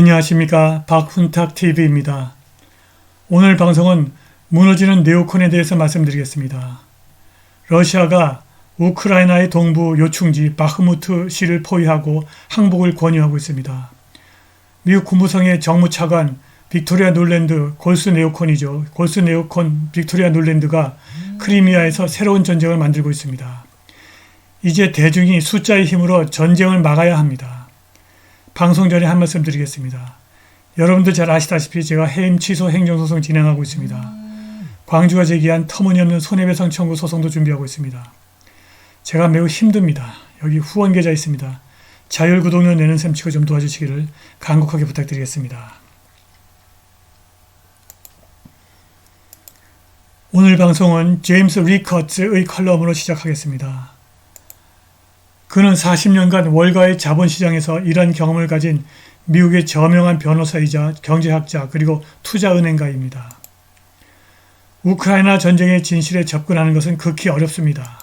안녕하십니까. 박훈탁TV입니다. 오늘 방송은 무너지는 네오콘에 대해서 말씀드리겠습니다. 러시아가 우크라이나의 동부 요충지 바흐무트시를 포위하고 항복을 권유하고 있습니다. 미국 국무성의 정무차관 빅토리아 놀랜드 골스네오콘이죠. 골스네오콘 빅토리아 놀랜드가 크리미아에서 새로운 전쟁을 만들고 있습니다. 이제 대중이 숫자의 힘으로 전쟁을 막아야 합니다. 방송 전에 한 말씀 드리겠습니다. 여러분들 잘 아시다시피 제가 해임 취소 행정소송 진행하고 있습니다. 광주가 제기한 터무니없는 손해배상 청구 소송도 준비하고 있습니다. 제가 매우 힘듭니다. 여기 후원 계좌 있습니다. 자율구독료 내는 셈 치고 좀 도와주시기를 간곡하게 부탁드리겠습니다. 오늘 방송은 제임스 리커츠의 칼럼으로 시작하겠습니다. 그는 40년간 월가의 자본시장에서 일한 경험을 가진 미국의 저명한 변호사이자 경제학자 그리고 투자은행가입니다. 우크라이나 전쟁의 진실에 접근하는 것은 극히 어렵습니다.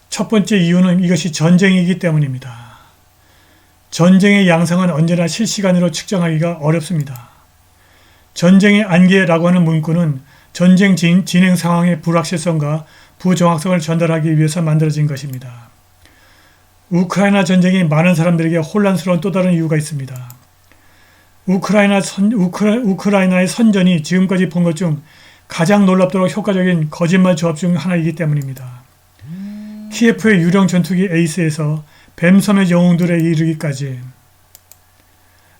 첫 번째 이유는 이것이 전쟁이기 때문입니다. 전쟁의 양상은 언제나 실시간으로 측정하기가 어렵습니다. 전쟁의 안개라고 하는 문구는 전쟁 진행 상황의 불확실성과 부정확성을 전달하기 위해서 만들어진 것입니다. 우크라이나 전쟁이 많은 사람들에게 혼란스러운 또 다른 이유가 있습니다. 우크라이나의 선전이 지금까지 본 것 중 가장 놀랍도록 효과적인 거짓말 조합 중 하나이기 때문입니다. 키예프의 유령 전투기 에이스에서 뱀섬의 영웅들에 이르기까지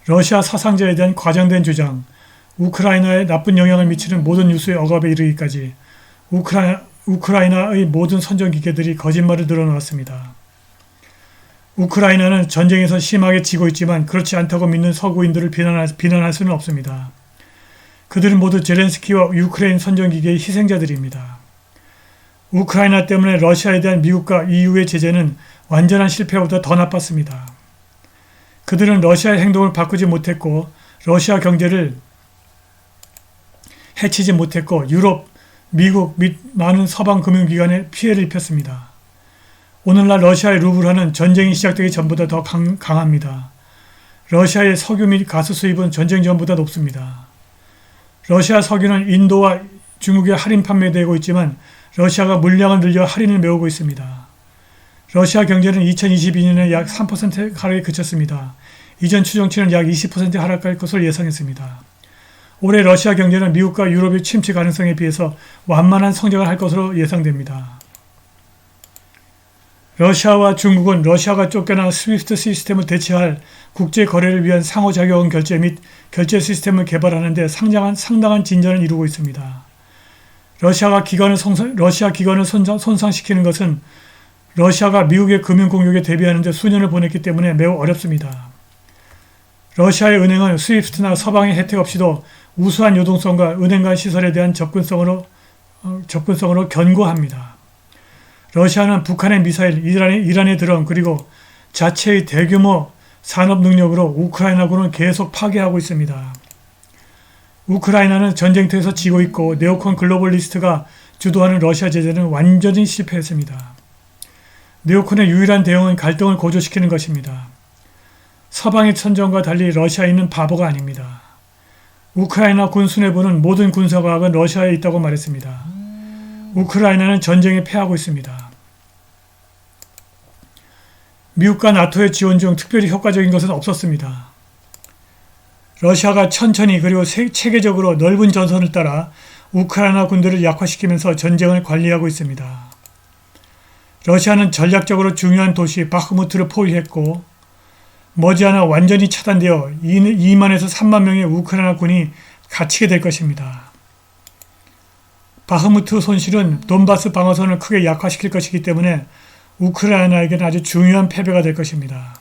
러시아 사상자에 대한 과장된 주장, 우크라이나에 나쁜 영향을 미치는 모든 뉴스의 억압에 이르기까지 우크라이나의 모든 선전기계들이 거짓말을 늘어놓았습니다. 우크라이나는 전쟁에서 심하게 지고 있지만 그렇지 않다고 믿는 서구인들을 비난할 수는 없습니다. 그들은 모두 제렌스키와 유크레인 선전기계의 희생자들입니다. 우크라이나 때문에 러시아에 대한 미국과 EU의 제재는 완전한 실패보다 더 나빴습니다. 그들은 러시아의 행동을 바꾸지 못했고 러시아 경제를 해치지 못했고 유럽, 미국 및 많은 서방 금융기관에 피해를 입혔습니다. 오늘날 러시아의 루블화는 전쟁이 시작되기 전보다 더 강합니다. 러시아의 석유 및 가스 수입은 전쟁 전보다 높습니다. 러시아 석유는 인도와 중국에 할인 판매되고 있지만 러시아가 물량을 늘려 할인을 메우고 있습니다. 러시아 경제는 2022년에 약 3% 하락에 그쳤습니다. 이전 추정치는 약 20% 하락할 것을 예상했습니다. 올해 러시아 경제는 미국과 유럽의 침체 가능성에 비해서 완만한 성장을 할 것으로 예상됩니다. 러시아와 중국은 러시아가 쫓겨난 스위프트 시스템을 대체할 국제 거래를 위한 상호작용 결제 및 결제 시스템을 개발하는 데 상당한 진전을 이루고 있습니다. 러시아 기관을 손상시키는 것은 러시아가 미국의 금융 공격에 대비하는 데 수년을 보냈기 때문에 매우 어렵습니다. 러시아의 은행은 스위프트나 서방의 혜택 없이도 우수한 유동성과 은행 간 시설에 대한 접근성으로 견고합니다. 러시아는 북한의 미사일, 이란의 드론 그리고 자체의 대규모 산업 능력으로 우크라이나군을 계속 파괴하고 있습니다. 우크라이나는 전쟁터에서 지고 있고 네오콘 글로벌리스트가 주도하는 러시아 제재는 완전히 실패했습니다. 네오콘의 유일한 대응은 갈등을 고조시키는 것입니다. 서방의 선전과 달리 러시아인은 바보가 아닙니다. 우크라이나 군 수뇌부는 모든 군사과학은 러시아에 있다고 말했습니다. 우크라이나는 전쟁에 패하고 있습니다. 미국과 나토의 지원 중 특별히 효과적인 것은 없었습니다. 러시아가 천천히 그리고 체계적으로 넓은 전선을 따라 우크라이나 군들을 약화시키면서 전쟁을 관리하고 있습니다. 러시아는 전략적으로 중요한 도시 바흐무트를 포위했고 머지않아 완전히 차단되어 2만에서 3만 명의 우크라이나 군이 갇히게 될 것입니다. 바흐무트 손실은 돈바스 방어선을 크게 약화시킬 것이기 때문에 우크라이나에게는 아주 중요한 패배가 될 것입니다.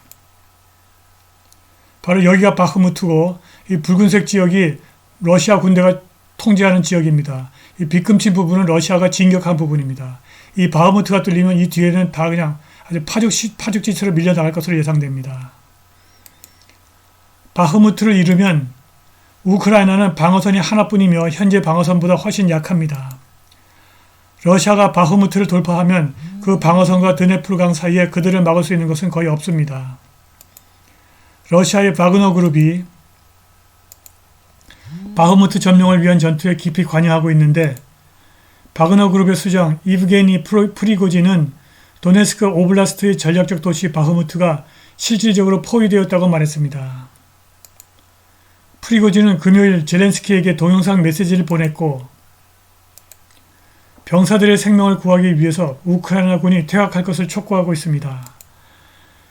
바로 여기가 바흐무트고 이 붉은색 지역이 러시아 군대가 통제하는 지역입니다. 이 빗금친 부분은 러시아가 진격한 부분입니다. 이 바흐무트가 뚫리면 이 뒤에는 다 그냥 아주 파죽지처럼 밀려나갈 것으로 예상됩니다. 바흐무트를 잃으면 우크라이나는 방어선이 하나뿐이며 현재 방어선보다 훨씬 약합니다. 러시아가 바흐무트를 돌파하면 그 방어선과 드네프르강 사이에 그들을 막을 수 있는 것은 거의 없습니다. 러시아의 바그너 그룹이 바흐무트 점령을 위한 전투에 깊이 관여하고 있는데 바그너 그룹의 수장 이브게니 프리고진은 도네스크 오블라스트의 전략적 도시 바흐무트가 실질적으로 포위되었다고 말했습니다. 프리고진은 금요일 젤렌스키에게 동영상 메시지를 보냈고 병사들의 생명을 구하기 위해서 우크라이나군이 퇴각할 것을 촉구하고 있습니다.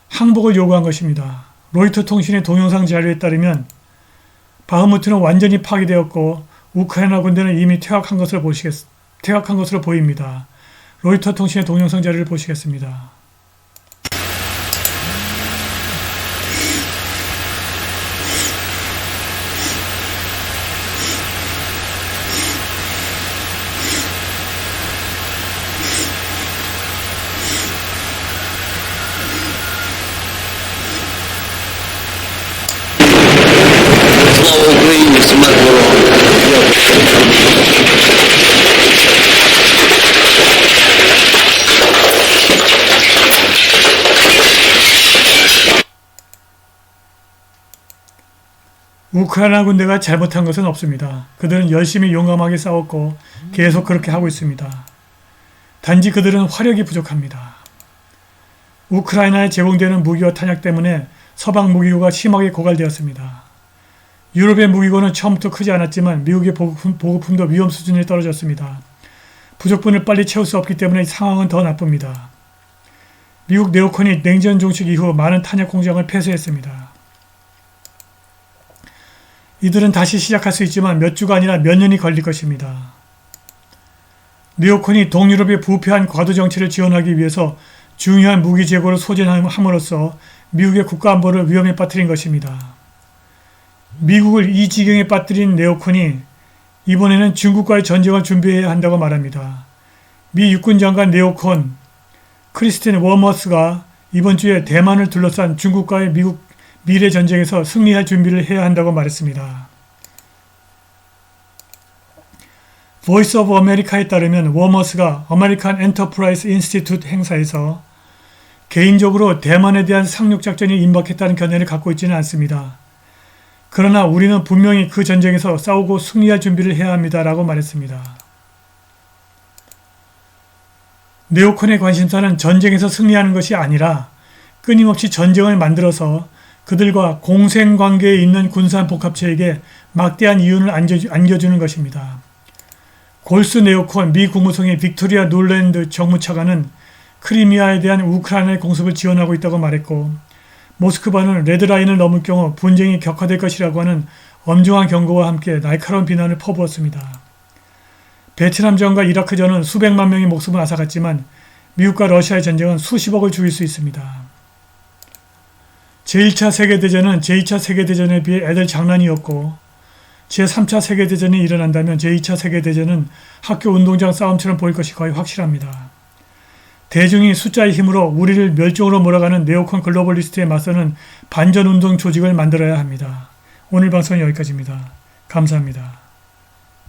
항복을 요구한 것입니다. 로이터 통신의 동영상 자료에 따르면 바흐무트는 완전히 파괴되었고 우크라이나 군대는 이미 퇴각한 것으로 보입니다. 로이터 통신의 동영상 자료를 보시겠습니다. Слава Україні, смерть ворогам! 우크라이나 군대가 잘못한 것은 없습니다. 그들은 열심히 용감하게 싸웠고 계속 그렇게 하고 있습니다. 단지 그들은 화력이 부족합니다. 우크라이나에 제공되는 무기와 탄약 때문에 서방 무기고가 심하게 고갈되었습니다. 유럽의 무기고는 처음부터 크지 않았지만 미국의 보급품도 위험 수준에 떨어졌습니다. 부족분을 빨리 채울 수 없기 때문에 상황은 더 나쁩니다. 미국 네오콘이 냉전 종식 이후 많은 탄약 공장을 폐쇄했습니다. 이들은 다시 시작할 수 있지만 몇 주가 아니라 몇 년이 걸릴 것입니다. 네오콘이 동유럽의 부패한 과도 정치를 지원하기 위해서 중요한 무기 재고를 소진함으로써 미국의 국가안보를 위험에 빠뜨린 것입니다. 미국을 이 지경에 빠뜨린 네오콘이 이번에는 중국과의 전쟁을 준비해야 한다고 말합니다. 미 육군 장관 네오콘 크리스틴 워머스가 이번 주에 대만을 둘러싼 중국과의 미국 미래 전쟁에서 승리할 준비를 해야 한다고 말했습니다. 보이스 오브 아메리카에 따르면 워머스가 아메리칸 엔터프라이즈 인스티튜트 행사에서 개인적으로 대만에 대한 상륙작전이 임박했다는 견해를 갖고 있지는 않습니다. 그러나 우리는 분명히 그 전쟁에서 싸우고 승리할 준비를 해야 합니다. 라고 말했습니다. 네오콘의 관심사는 전쟁에서 승리하는 것이 아니라 끊임없이 전쟁을 만들어서 그들과 공생관계에 있는 군산복합체에게 막대한 이윤을 안겨주는 것입니다. 골스 네오콘 미 국무성의 빅토리아 놀랜드 정무차관은 크리미아에 대한 우크라이나의 공습을 지원하고 있다고 말했고 모스크바는 레드라인을 넘을 경우 분쟁이 격화될 것이라고 하는 엄중한 경고와 함께 날카로운 비난을 퍼부었습니다. 베트남전과 이라크전은 수백만 명의 목숨을 앗아갔지만 미국과 러시아의 전쟁은 수십억을 죽일 수 있습니다. 제1차 세계대전은 제2차 세계대전에 비해 애들 장난이었고 제3차 세계대전이 일어난다면 제2차 세계대전은 학교 운동장 싸움처럼 보일 것이 거의 확실합니다. 대중이 숫자의 힘으로 우리를 멸종으로 몰아가는 네오콘 글로벌리스트에 맞서는 반전운동 조직을 만들어야 합니다. 오늘 방송은 여기까지입니다. 감사합니다.